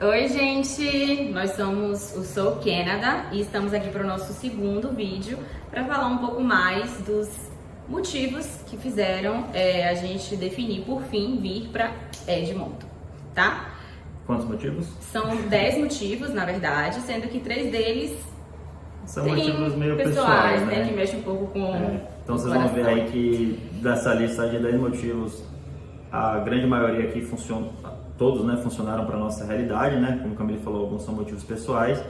Oi, gente! Nós somos o Soul Canada e estamos aqui para o nosso segundo vídeo para falar um pouco mais dos motivos que fizeram a gente definir por fim vir para Edmonton, tá? Quantos motivos? São 10 motivos, na verdade, sendo que 3 deles são motivos meio pessoais, né? Que mexem um pouco com Então vocês vão ver aí que dessa lista de 10 motivos, a grande maioria aqui funciona, todos, né, funcionaram para nossa realidade, né? Como o Camille falou, alguns são motivos pessoais,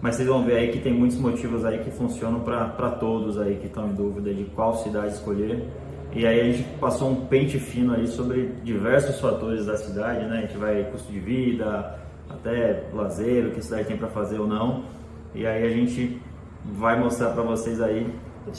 mas vocês vão ver aí que tem muitos motivos aí que funcionam para todos aí que estão em dúvida de qual cidade escolher. E aí a gente passou um pente fino aí sobre diversos fatores da cidade, né? A gente vai custo de vida, até lazer, o que a cidade tem para fazer ou não. E aí a gente vai mostrar para vocês aí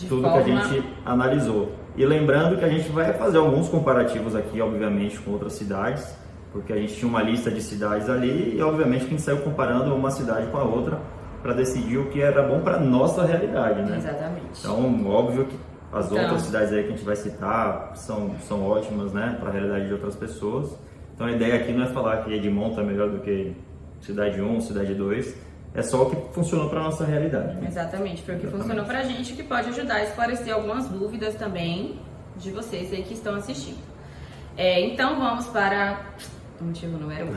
tudo que a gente analisou. E lembrando que a gente vai fazer alguns comparativos aqui, obviamente, com outras cidades, porque a gente tinha uma lista de cidades ali e, obviamente, que a gente saiu comparando uma cidade com a outra para decidir o que era bom para nossa realidade, né? Exatamente. Então, óbvio que as outras cidades aí que a gente vai citar são ótimas, né, para a realidade de outras pessoas. Então, a ideia aqui não é falar que Edmonton é melhor do que cidade 1, cidade 2. É só o que funcionou para nossa realidade. Né? Exatamente, foi o que funcionou para a gente, que pode ajudar a esclarecer algumas dúvidas também de vocês aí que estão assistindo. Então vamos para o motivo número 1,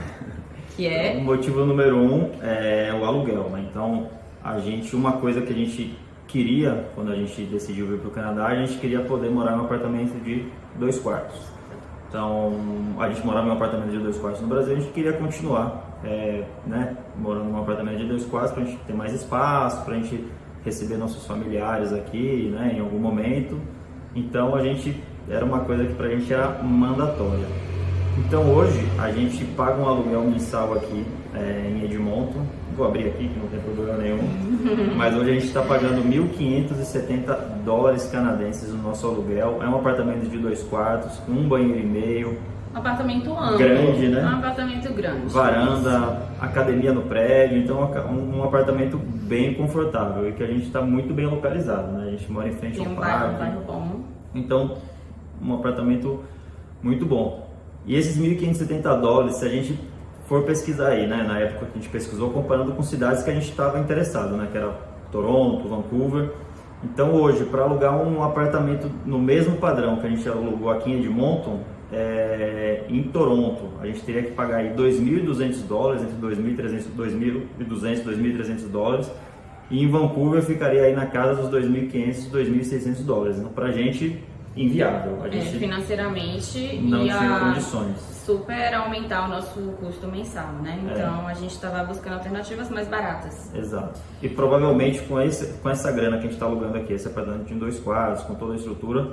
que é... O motivo número 1 é o aluguel, né? Então, uma coisa que a gente queria, quando a gente decidiu vir para o Canadá, a gente queria poder morar em um apartamento de 2 quartos. Então, a gente morava em um apartamento de 2 quartos no Brasil, a gente queria continuar né, morando em um apartamento de 2 quartos para a gente ter mais espaço, para a gente receber nossos familiares aqui, né, em algum momento. Então, era uma coisa que para a gente era mandatória. Então, hoje, a gente paga um aluguel mensal aqui em Edmonton. Vou abrir aqui, que não tem problema nenhum. Mas hoje a gente está pagando $1.570 canadenses no nosso aluguel. É um apartamento de 2 quartos, com um banheiro e meio. Um apartamento amplo. Grande, né? Um apartamento grande. Varanda, academia no prédio. Então, um apartamento bem confortável e que a gente está muito bem localizado, né? A gente mora em frente ao parque. Um bairro bom. Então, um apartamento muito bom. E esses $1.570, se a gente for pesquisar aí, né, na época que a gente pesquisou, comparando com cidades que a gente estava interessado, né, que era Toronto, Vancouver. Então hoje, para alugar um apartamento no mesmo padrão que a gente alugou aqui em Edmonton, em Toronto, a gente teria que pagar aí $2.200, entre $2.200 e $2.300, e em Vancouver ficaria aí na casa dos $2.500 e $2.600. Então, para a gente, inviável. A gente financeiramente não tinha condições. Super aumentar o nosso custo mensal, né? Então a gente estava buscando alternativas mais baratas. Exato. E provavelmente com essa grana que a gente está alugando aqui, esse apartamento de 2 quartos, com toda a estrutura,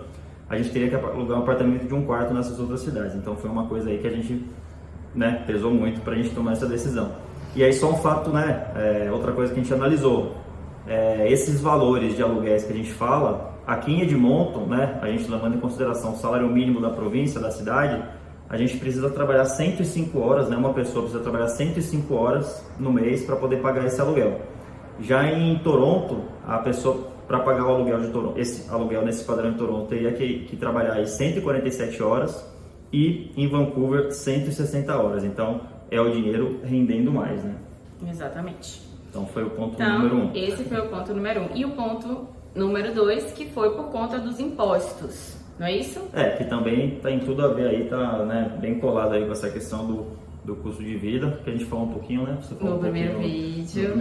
a gente teria que alugar um apartamento de 1 quarto nessas outras cidades. Então foi uma coisa aí que a gente, né, pesou muito para a gente tomar essa decisão. E aí só um fato, né? Outra coisa que a gente analisou, esses valores de aluguéis que a gente fala, aqui em Edmonton, né, a gente levando em consideração o salário mínimo da província, da cidade, a gente precisa trabalhar 105 horas, né, uma pessoa precisa trabalhar 105 horas no mês para poder pagar esse aluguel. Já em Toronto, a pessoa, para pagar o aluguel de Toronto, esse aluguel nesse padrão em Toronto, teria que trabalhar aí 147 horas e em Vancouver 160 horas. Então, é o dinheiro rendendo mais, né? Exatamente. Então, foi o ponto número 1. Esse foi o ponto número 1. E o ponto número 2, que foi por conta dos impostos, não é isso? Que também tem tudo a ver aí, tá, né, bem colado aí com essa questão do custo de vida, que a gente falou um pouquinho, né? Você falou no primeiro vídeo.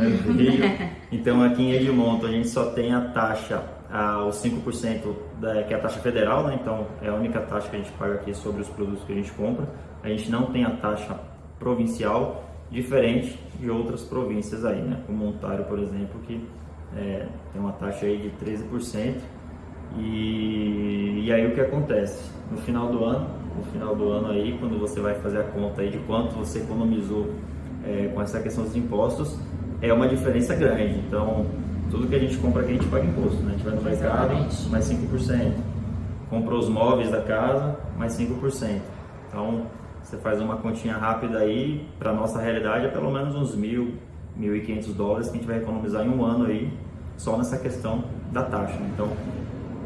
Então, aqui em Edmonton, a gente só tem a taxa, os 5%, que é a taxa federal, né? Então, é a única taxa que a gente paga aqui sobre os produtos que a gente compra. A gente não tem a taxa provincial, diferente de outras províncias aí, né? Como Ontário, por exemplo, que tem uma taxa aí de 13%. E aí o que acontece? No final do ano aí, quando você vai fazer a conta aí de quanto você economizou com essa questão dos impostos, é uma diferença grande. Então, tudo que a gente compra aqui a gente paga imposto, né? A gente vai no mercado, mais 5%. Compra os móveis da casa, mais 5%. Então, você faz uma continha rápida aí, para nossa realidade é pelo menos uns $1.000, $1.500 que a gente vai economizar em um ano aí, só nessa questão da taxa. Então,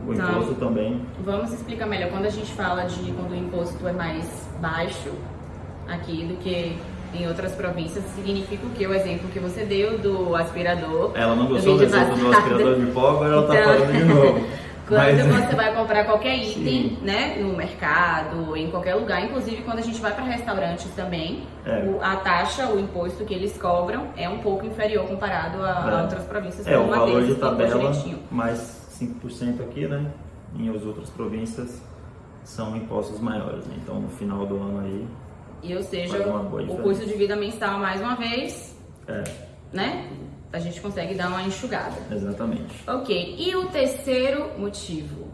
o imposto também... Vamos explicar melhor. Quando a gente fala quando o imposto é mais baixo aqui do que em outras províncias, significa o que? O exemplo que você deu do aspirador. Ela não gostou do exemplo do aspirador de pó, agora ela tá falando de novo. Quando você vai comprar qualquer item, né, no mercado, em qualquer lugar, inclusive quando a gente vai para restaurantes também, a taxa, o imposto que eles cobram é um pouco inferior comparado a outras províncias. O valor de tabela, mais 5% aqui, né? Em as outras províncias são impostos maiores, né? Então no final do ano aí. E ou seja, o custo de vida mensal mais uma vez, né? A gente consegue dar uma enxugada. Exatamente. Ok, e o terceiro motivo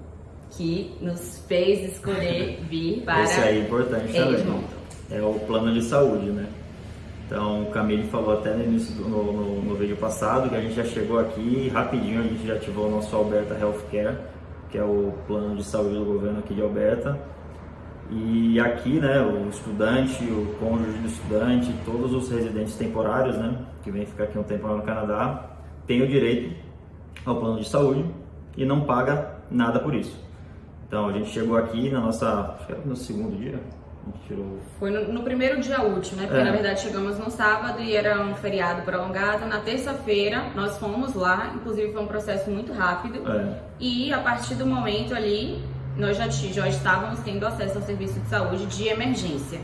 que nos fez escolher vir para esse aí é importante também. É o plano de saúde, né? Então o Camille falou até no início no vídeo passado que a gente já chegou aqui e rapidinho a gente já ativou o nosso Alberta Healthcare, que é o plano de saúde do governo aqui de Alberta. E aqui, né, o estudante, o cônjuge do estudante, todos os residentes temporários, né, que vêm ficar aqui um tempo lá no Canadá, tem o direito ao plano de saúde e não paga nada por isso. Então a gente chegou aqui na nossa, acho que era no segundo dia, a gente tirou... Foi no primeiro dia útil, né, porque na verdade chegamos no sábado e era um feriado prolongado. Na terça-feira nós fomos lá, inclusive foi um processo muito rápido e a partir do momento ali nós já estávamos tendo acesso ao serviço de saúde de emergência.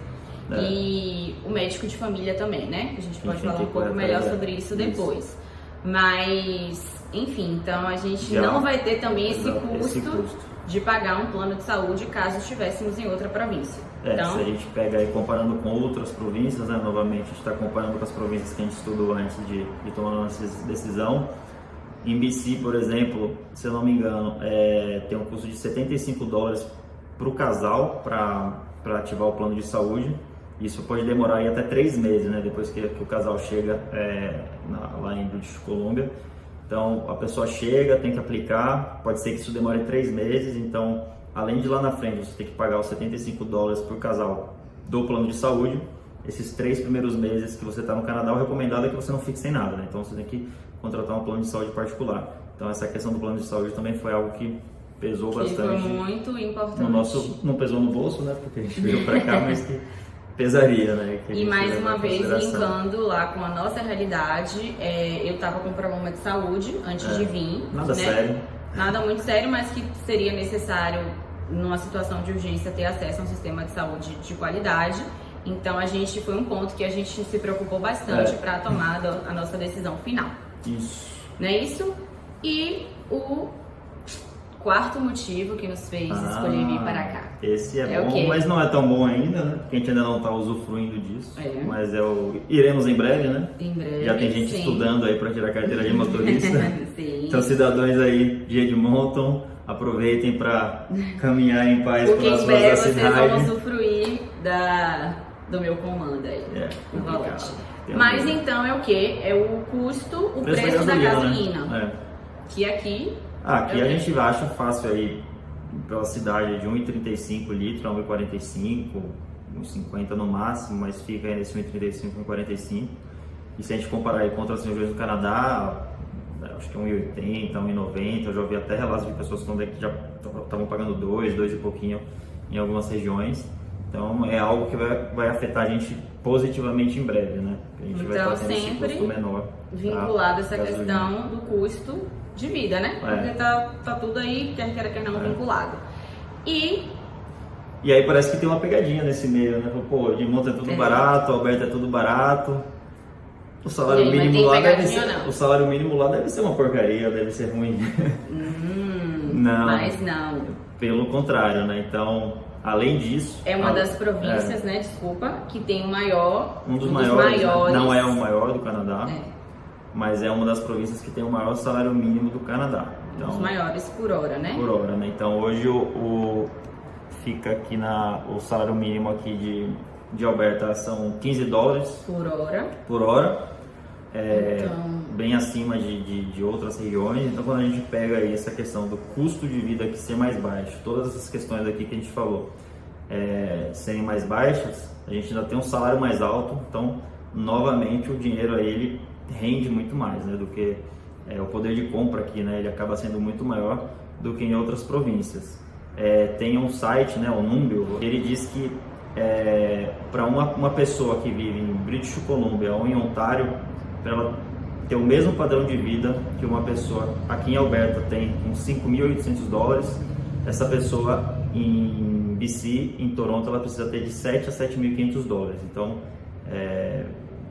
E o médico de família também, né? A gente pode falar um pouco melhor sobre isso depois. Mas, enfim, então a gente não vai ter também esse custo de pagar um plano de saúde caso estivéssemos em outra província. Então, se a gente pega aí comparando com outras províncias, né? Novamente a gente está comparando com as províncias que a gente estudou antes de tomar a nossa decisão. Em BC, por exemplo, se eu não me engano, tem um custo de $75 para o casal para ativar o plano de saúde. Isso pode demorar aí até 3 meses, né? Depois que o casal chega lá em British Columbia. Então a pessoa chega, tem que aplicar, pode ser que isso demore 3 meses. Então, além de lá na frente você ter que pagar os $75 por casal do plano de saúde, esses 3 primeiros meses que você está no Canadá, o recomendado é que você não fique sem nada, né? Então você tem que contratar um plano de saúde particular. Então essa questão do plano de saúde também foi algo que pesou bastante. Foi muito importante. Não pesou no bolso, né? Porque a gente veio para cá, mas que pesaria, né? E mais uma vez, linkando lá com a nossa realidade, eu estava com problema de saúde antes de vir. Nada sério. Nada muito sério, mas que seria necessário, numa situação de urgência, ter acesso a um sistema de saúde de qualidade. Então foi um ponto que a gente se preocupou bastante para tomar a nossa decisão final. Isso. Não é isso? E o quarto motivo que nos fez escolher vir para cá. Esse é bom, mas não é tão bom ainda, né? Porque a gente ainda não está usufruindo disso. Mas iremos em breve, né? Em breve. Já tem gente estudando aí para tirar a carteira de motorista. Sim. Então, cidadãos aí de Edmonton, aproveitem para caminhar em paz pelas ruas da cidade. Vocês vão usufruir do meu comando aí. No volante. Mas então é o que? É o custo, o preço da gasolina. Né? Que aqui... Aqui a gente acha fácil aí, pela cidade, de 1,35 litro a 1,45, 1,50 no máximo, mas fica aí nesse 1,35, 1,45. E se a gente comparar aí com outras regiões do Canadá, acho que é 1,80, 1,90. Eu já ouvi até relatos de pessoas que já estavam pagando 2 e pouquinho em algumas regiões. Então é algo que vai afetar a gente positivamente em breve, né? A gente vai estar tendo esse custo menor. Vinculado a essa questão do custo de vida, né? Porque tá tudo aí, quer queira, quer não, vinculado. E aí parece que tem uma pegadinha nesse meio, né? Pô, Edmonton é tudo barato, Alberta é tudo barato. O salário mínimo lá deve ser uma porcaria, deve ser ruim. Não. Mas não. Pelo contrário, né? Então, além disso... É uma das províncias, né? Desculpa, que tem o maior... Um dos maiores. Não é o maior do Canadá. Mas é uma das províncias que tem o maior salário mínimo do Canadá. Então, os maiores por hora, né? Por hora, né? Então hoje fica aqui o salário mínimo aqui de Alberta são $15 por hora. Bem acima de outras regiões. Então quando a gente pega aí essa questão do custo de vida aqui ser mais baixo, todas essas questões aqui que a gente falou serem mais baixas, a gente ainda tem um salário mais alto. Então novamente o dinheiro aí ele rende muito mais, né, do que o poder de compra aqui, né, ele acaba sendo muito maior do que em outras províncias. Tem um site, né, o Numbeo, ele diz que para uma pessoa que vive em British Columbia ou em Ontário, para ela ter o mesmo padrão de vida que uma pessoa aqui em Alberta tem com $5.800, essa pessoa em BC, em Toronto, ela precisa ter de $7.000 a $7.500. Então é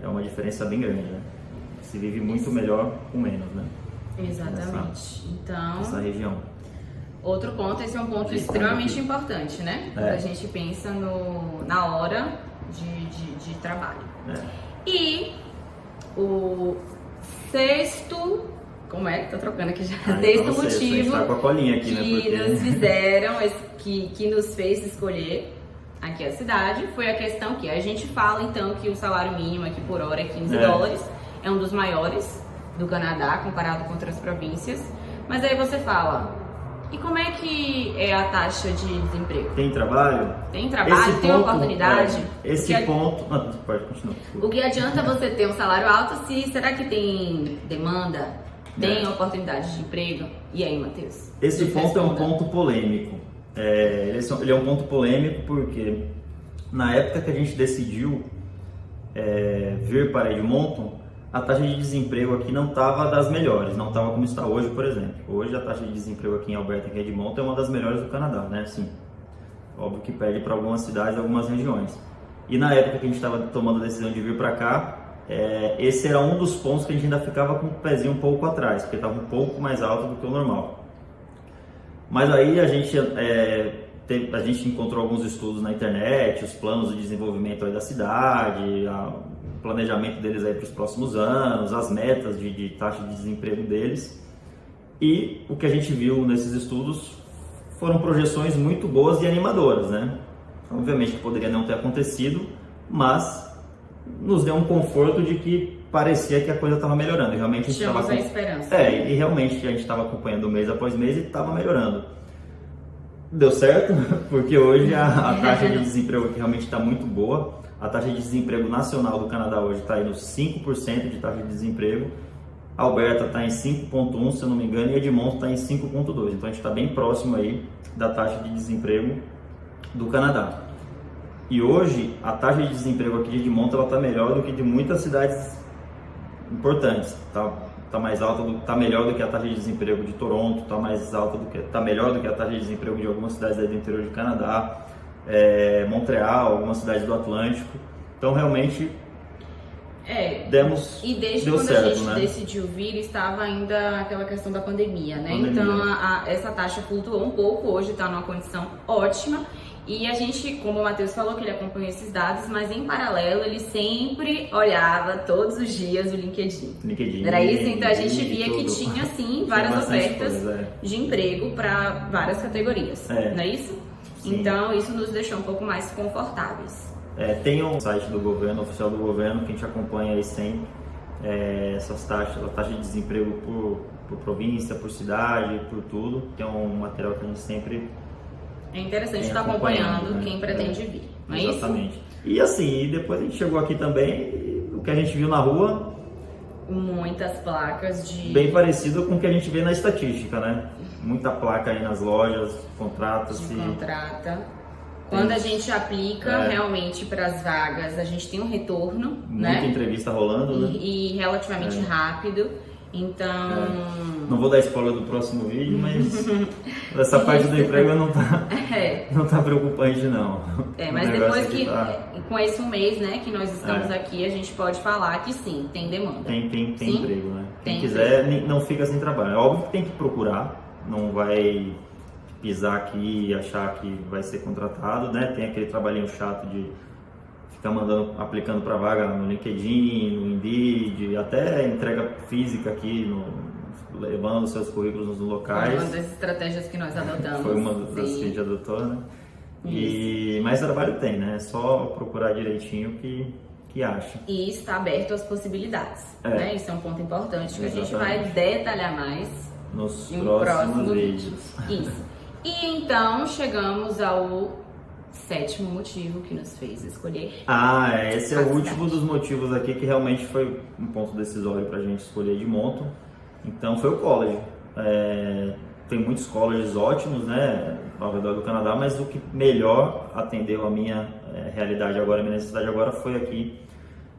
uma diferença bem grande, né? Se vive muito melhor com menos, né? Exatamente. Então, essa região. Outro ponto, esse é um ponto extremamente importante, né? Quando a gente pensa na hora de trabalho. E o sexto, como é? Tô trocando aqui já. Sexto motivo tá com a colinha aqui, que nos fizeram, que nos fez escolher aqui a cidade, foi a questão que a gente fala então que o salário mínimo aqui por hora é $15, é um dos maiores do Canadá comparado com outras províncias. Mas aí você fala, e como é que é a taxa de desemprego? Tem trabalho? Tem trabalho, tem oportunidade? Pode continuar. O que adianta você ter um salário alto se será que tem demanda? Tem oportunidade de emprego? E aí, Matheus? Esse ponto é um ponto polêmico. Ele é um ponto polêmico porque na época que a gente decidiu vir para Edmonton, a taxa de desemprego aqui não estava das melhores, não estava como está hoje, por exemplo. Hoje a taxa de desemprego aqui em Alberta, em Edmonton, é uma das melhores do Canadá, né? Sim, óbvio que perde para algumas cidades, algumas regiões. E na época que a gente estava tomando a decisão de vir para cá, esse era um dos pontos que a gente ainda ficava com o pezinho um pouco atrás, porque estava um pouco mais alto do que o normal. Mas aí a gente encontrou alguns estudos na internet, os planos de desenvolvimento aí da cidade, o planejamento deles aí para os próximos anos, as metas de taxa de desemprego deles. E o que a gente viu nesses estudos foram projeções muito boas e animadoras, né? Obviamente que poderia não ter acontecido, mas nos deu um conforto de que parecia que a coisa estava melhorando. E realmente a gente estava esperança. E realmente a gente estava acompanhando mês após mês e estava melhorando. Deu certo, porque hoje a taxa de desemprego aqui realmente está muito boa. A taxa de desemprego nacional do Canadá hoje está aí nos 5% de taxa de desemprego. A Alberta está em 5,1%, se eu não me engano, e Edmonton está em 5,2%. Então a gente está bem próximo aí da taxa de desemprego do Canadá. E hoje a taxa de desemprego aqui de Edmonton está melhor do que de muitas cidades importantes. Tá mais alta, tá melhor do que a taxa de desemprego de Toronto, tá melhor do que a taxa de desemprego de algumas cidades do interior do Canadá, Montreal, algumas cidades do Atlântico. Então realmente e desde deu quando certo, a gente né? decidiu vir, estava ainda aquela questão da pandemia, né? Então essa taxa flutuou um pouco, hoje está numa condição ótima. E a gente, como o Matheus falou, que ele acompanhou esses dados, mas em paralelo ele sempre olhava todos os dias o LinkedIn. Era isso? Então a gente via que tinha sim várias ofertas de emprego para várias categorias, não é isso? Sim. Então isso nos deixou um pouco mais confortáveis. Tem um site do governo, oficial do governo, que a gente acompanha aí sempre, essas taxas, a taxa de desemprego por província, por cidade, por tudo. Tem um material que a gente sempre... É interessante estar acompanhando, né? Quem pretende vir, não é exatamente. Isso? E assim, depois a gente chegou aqui também, o que a gente viu na rua... Muitas placas de... Bem parecido com o que a gente vê na estatística, né? Muita placa aí nas lojas, contrata-se... Contrata. Quando a gente aplica realmente para as vagas, a gente tem um retorno, Muita entrevista rolando, né? E relativamente rápido. Então... Não vou dar spoiler do próximo vídeo, mas essa parte do emprego não tá preocupante, não. Mas depois com esse mês, né, que nós estamos aqui, a gente pode falar que sim, tem demanda. Tem emprego, né? Quem quiser, não fica sem trabalho. É óbvio que tem que procurar, não vai pisar aqui e achar que vai ser contratado, né? Tem aquele trabalhinho chato de ficar aplicando para vaga no LinkedIn, no Indeed, até entrega física aqui, levando seus currículos nos locais. Foi uma das estratégias que nós adotamos. Foi uma das que a gente adotou, né? Mas trabalho tem, né? É só procurar direitinho que acha. E está aberto às possibilidades, né? Isso é um ponto importante que a gente vai detalhar mais nos próximos vídeos. Isso. E então chegamos ao sétimo motivo que nos fez escolher. Esse é o último dos motivos aqui que realmente foi um ponto decisório para a gente escolher Edmonton. Então foi o college. Tem muitos colleges ótimos, né? ao redor do Canadá, mas o que melhor atendeu a minha realidade agora, a minha necessidade agora foi aqui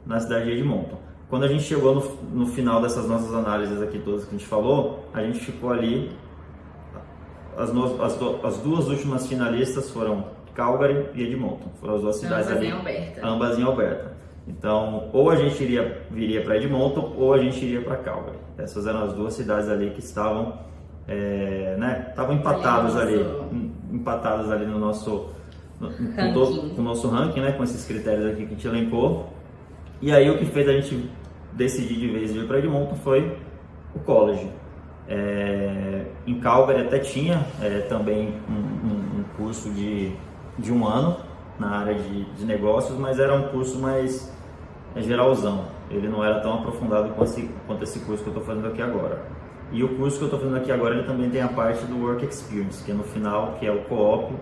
na cidade de Edmonton. Quando a gente chegou no final dessas nossas análises aqui todas que a gente falou, a gente ficou ali, as duas últimas finalistas foram Calgary e Edmonton, foram as duas cidades ambas ali, em Alberta. ambas em Alberta. Então, ou a gente viria para Edmonton ou a gente iria para Calgary. Essas eram as duas cidades ali que estavam, estavam empatadas ali no nosso com o nosso ranking, né, com esses critérios aqui que a gente elencou. E aí o que fez a gente decidir de vez vir para Edmonton foi o college. Em Calgary até tinha também um curso de um ano na área de negócios, mas era um curso mais geralzão. Ele não era tão aprofundado quanto esse curso que eu estou fazendo aqui agora. E o curso que eu estou fazendo aqui agora, ele também tem a parte do Work Experience, que é no final, que é o co-op.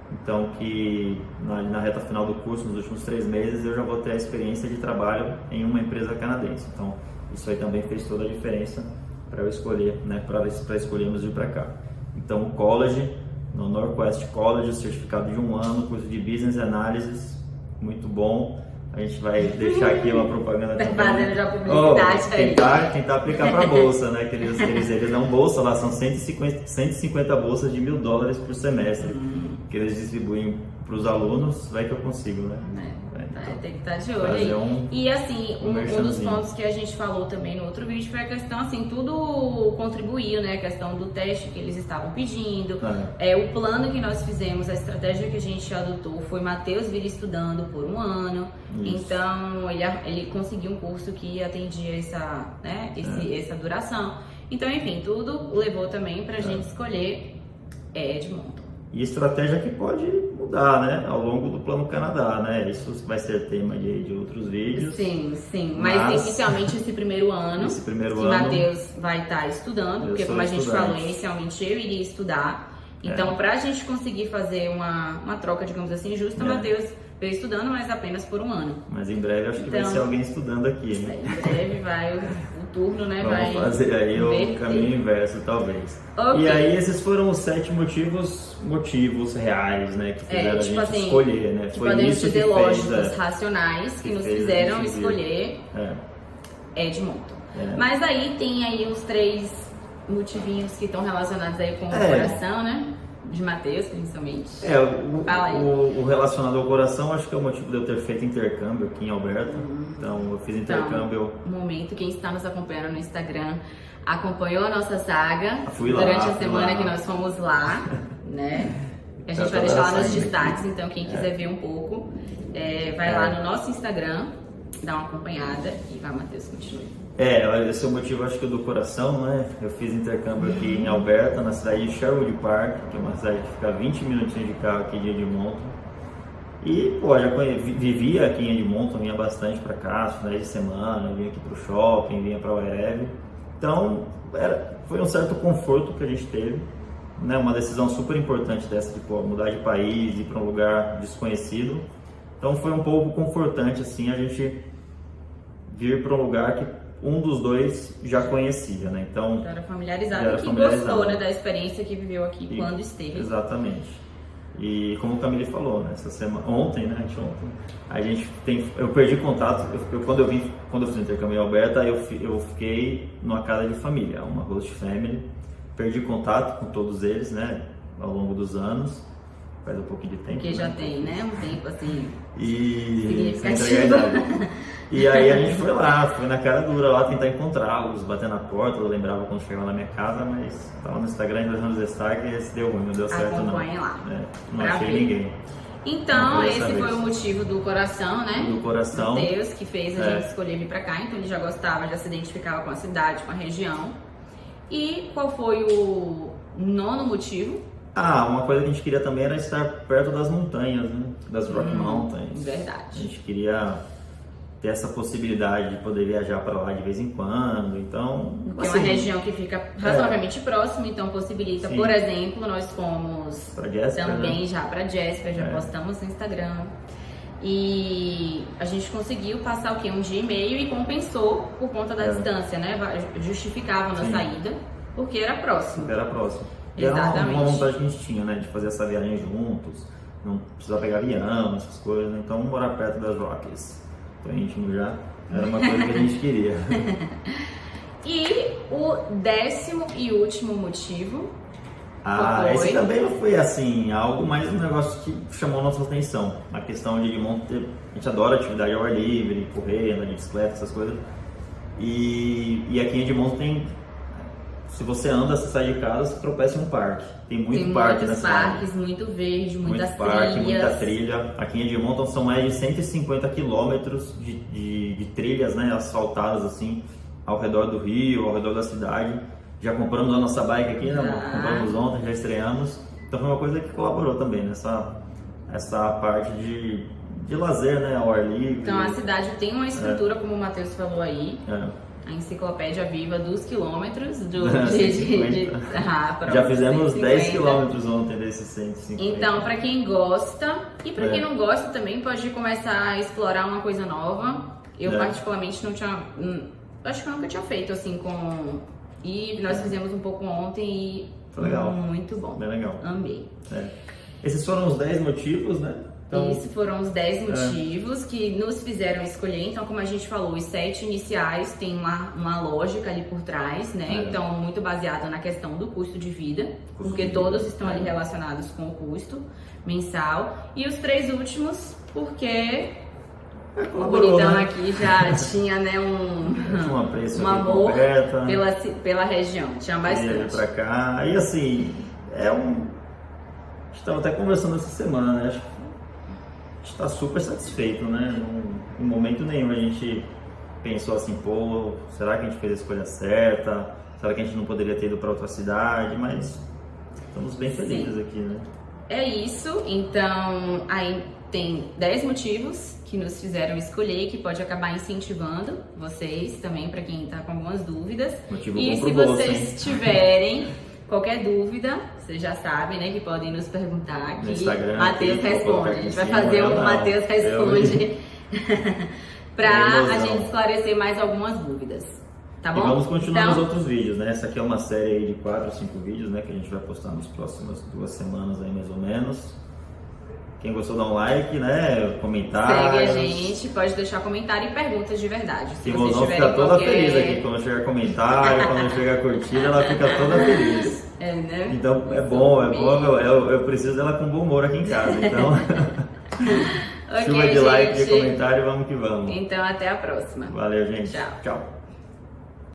Então, que na reta final do curso, nos últimos 3 meses, eu já vou ter a experiência de trabalho em uma empresa canadense. Então, isso aí também fez toda a diferença para eu escolher, né, para escolhermos vir para cá. Então, o college, no Northwest College, certificado de 1 ano, curso de Business Analysis, muito bom. A gente vai deixar aqui uma propaganda também. Fazendo já publicidade aí. Tentar aplicar para a bolsa, né? Que eles dão bolsa lá, são 150 bolsas de $1.000 por semestre, que eles distribuem para os alunos. Vai que eu consigo, né? Tem que estar de olho aí. E assim, um dos pontos que a gente falou também no outro vídeo foi a questão, assim, tudo contribuiu, né? A questão do teste que eles estavam pedindo, o plano que nós fizemos, a estratégia que a gente adotou foi Matheus vir estudando por 1 ano. Isso. Então, ele conseguiu um curso que atendia essa duração. Então, enfim, tudo levou também pra gente escolher Edmonton. E estratégia que pode mudar, né, ao longo do Plano Canadá, né? Isso vai ser tema de outros vídeos. Sim. Mas inicialmente esse primeiro ano, que Matheus vai estar estudando, porque como a gente falou, inicialmente eu iria estudar. Então, para a gente conseguir fazer uma troca, digamos assim, justa, Matheus veio estudando, mas apenas por 1 ano. Mas em breve acho que vai ser alguém estudando aqui, né? Em breve vai o turno, né? Vamos fazer aí o caminho inverso, talvez. Okay. E aí esses foram os 7 motivos reais, né? Que fizeram a gente escolher, né? Foi podemos isso dizer que lógicos, racionais, que nos fizeram escolher Edmonton. Mas aí tem aí os 3 motivinhos que estão relacionados aí com o coração, né? De Matheus, principalmente. O relacionado ao coração, acho que é o motivo de eu ter feito intercâmbio aqui em Alberta. Então, eu fiz intercâmbio. Momento, quem está nos acompanhando no Instagram acompanhou a nossa saga durante a semana que nós fomos lá, né? A gente vai deixar lá nos destaques, então quem quiser ver um pouco, vai lá no nosso Instagram, dá uma acompanhada e vai, Matheus, continue. Esse é o motivo, acho que do coração, né? Eu fiz intercâmbio aqui em Alberta, na cidade de Sherwood Park, que é uma cidade que fica 20 minutinhos de carro aqui de Edmonton. E, vivia aqui em Edmonton, vinha bastante para cá, finais de semana, vinha aqui pro shopping, vinha para wherever. Então, foi um certo conforto que a gente teve, né? Uma decisão super importante dessa, de mudar de país, ir para um lugar desconhecido. Então, foi um pouco confortante, assim, a gente vir para um lugar que um dos dois já conhecia, né? Então, já era familiarizado e gostou, né, da experiência que viveu aqui quando esteve. Exatamente. E como o Camille falou, né, ontem, eu perdi contato. Quando eu fiz intercâmbio em Alberta, eu fiquei numa casa de família, uma host family. Perdi contato com todos eles, né, ao longo dos anos. Faz um pouquinho de tempo. Porque já tem, né? Um tempo assim. E aí a gente foi na cara dura lá tentar encontrá-los, bater na porta. Eu lembrava quando chegava na minha casa, mas tava no Instagram, deixando os destaques, deu ruim, não deu certo não. Acompanhe lá. Não achei ninguém. Então, esse foi o motivo do coração, né? Do coração. Deus que fez a gente escolher vir pra cá. Então ele já gostava, já se identificava com a cidade, com a região. E qual foi o 9º motivo? Uma coisa que a gente queria também era estar perto das montanhas, né? Das Rocky Mountains. Verdade. A gente queria ter essa possibilidade de poder viajar para lá de vez em quando, então... É uma região que fica razoavelmente próxima, então possibilita. Sim. Por exemplo, nós fomos pra Jasper, também já para Jasper, já postamos no Instagram. E a gente conseguiu passar o quê? 1 dia e meio e compensou por conta da distância, né? Justificava a nossa ida, porque era próximo. Era próximo. E era uma Exatamente. vontade que a gente tinha, né? De fazer essa viagem juntos, não precisar pegar avião, essas coisas, né? Então morar perto das Rockies, tô íntimo já, era uma coisa que a gente queria. E o 10º e último motivo. Esse também não foi assim, algo mais um negócio que chamou nossa atenção. A questão de Edmonton, a gente adora atividade ao ar livre, correr, andar de bicicleta, essas coisas. E aqui em Edmonton tem, se você anda, você sai de casa, você tropeça em um parque. Tem muito parque muitos nessa parques, muito verde, muitas muito parque, trilhas. muita trilha. Aqui em Edmonton são mais de 150 quilômetros de trilhas, né, asfaltadas assim, ao redor do rio, ao redor da cidade. Já compramos a nossa bike aqui, né? Compramos ontem, já estreamos. Então foi uma coisa que colaborou também nessa parte de lazer, né, ao ar livre. Então a cidade tem uma estrutura, como o Matheus falou aí. A enciclopédia viva dos quilômetros já fizemos 150. 10 quilômetros ontem desses 150. Então, para quem gosta e para quem não gosta também pode começar a explorar uma coisa nova. Eu particularmente não tinha, acho que eu nunca tinha feito assim e nós fizemos um pouco ontem e foi legal. Muito bom. Bem legal. Amei. Esses foram os 10 motivos, né? Então, esses foram os 10 motivos que nos fizeram escolher. Então, como a gente falou, os 7 iniciais têm uma lógica ali por trás, né? Então, muito baseado na questão do custo de vida, porque todos estão ali relacionados com o custo mensal. E os 3 últimos, porque o bonitão aqui já tinha, né, um amor pela região. Tinha bastante. Pra cá. E assim, a gente estava até conversando essa semana, né? Acho que a gente está super satisfeito, né? Em momento nenhum a gente pensou assim, pô, será que a gente fez a escolha certa? Será que a gente não poderia ter ido para outra cidade? Mas estamos bem felizes aqui, né? É isso, então aí tem 10 motivos que nos fizeram escolher e que pode acabar incentivando vocês também, para quem está com algumas dúvidas. Motivo E bom pro se bolso, vocês tiverem quaqquer dúvida, vocês já sabem, né, que podem nos perguntar aqui. No Instagram, Matheus aqui, responde. A gente vai fazer um Matheus responde pra a gente esclarecer mais algumas dúvidas. Tá bom? E vamos continuar então, nos outros vídeos, né? Essa aqui é uma série aí de 4 ou 5 vídeos, né? Que a gente vai postar nas próximas 2 semanas aí, mais ou menos. Quem gostou, dá um like, né? Comentários. Segue a gente, pode deixar comentário e perguntas de verdade. Se vocês fica toda feliz aqui. Quando chegar comentário, quando chegar curtida, ela fica toda feliz. Né? Então é bom. Eu preciso dela com bom humor aqui em casa. Então, okay, chuva de like e comentário, vamos que vamos. Então até a próxima. Valeu, gente. Tchau. Tchau.